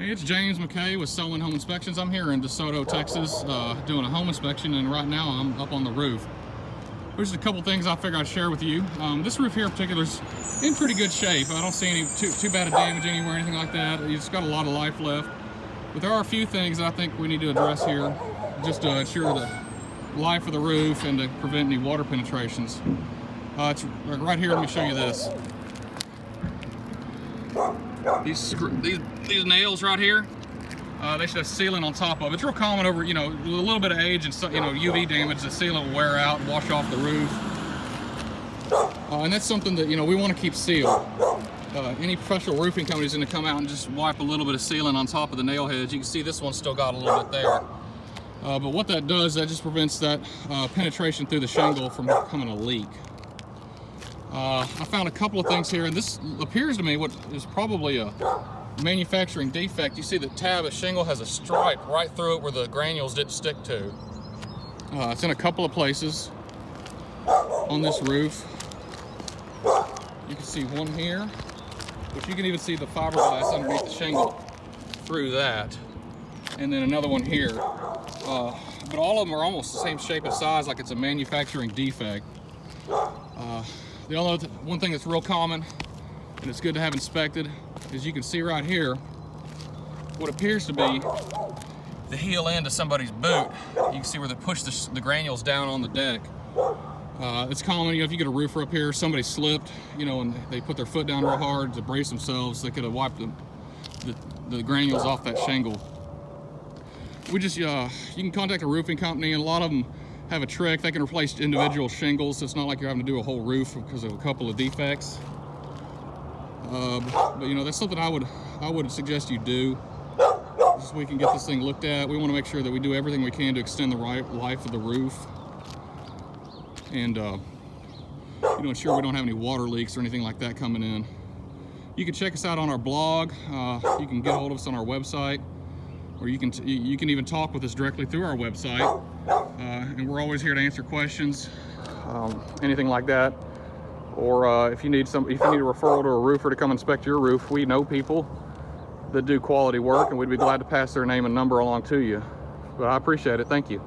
Hey, it's James McKay with Selman Home Inspections. I'm here in DeSoto, Texas, doing a home inspection, and right now I'm up on the roof. There's just a couple things I figured I'd share with you. This roof here in particular is in pretty good shape. I don't see any too bad of damage anywhere, anything like that. It's got a lot of life left. But there are a few things that I think we need to address here just to ensure the life of the roof and to prevent any water penetrations. It's right here. Let me show you this. These nails right here, they should have sealant on top of it. It's real common over, with a little bit of age and UV damage, the sealant will wear out and wash off the roof. And that's something that we want to keep sealed. Any professional roofing company is going to come out and just wipe a little bit of sealant on top of the nail heads. You can see this one's still got a little bit there. But what that does, that just prevents that penetration through the shingle from becoming a leak. I found a couple of things here, and this appears to me what is probably a manufacturing defect. You see the tab of shingle has a stripe right through it where the granules didn't stick to. It's in a couple of places on this roof. You can see one here, but you can even see the fiberglass underneath the shingle through that. And then another one here. But all of them are almost the same shape and size, like it's a manufacturing defect. The only one thing that's real common, and it's good to have inspected, is you can see right here what appears to be the heel end of somebody's boot. You can see where they push the granules down on the deck. It's common, if you get a roofer up here, somebody slipped, and they put their foot down real hard to brace themselves, they could have wiped the granules off that shingle. You can contact a roofing company, and a lot of them have a trick. They can replace individual shingles, so it's not like you're having to do a whole roof because of a couple of defects. But that's something I would suggest you do, just so we can get this thing looked at. We want to make sure that we do everything we can to extend the life of the roof, and ensure we don't have any water leaks or anything like that coming in. You can check us out on our blog. You can get a hold of us on our website, or you can even talk with us directly through our website. And we're always here to answer questions, anything like that. Or if you need a referral to a roofer to come inspect your roof, we know people that do quality work, and we'd be glad to pass their name and number along to you. But I appreciate it. Thank you.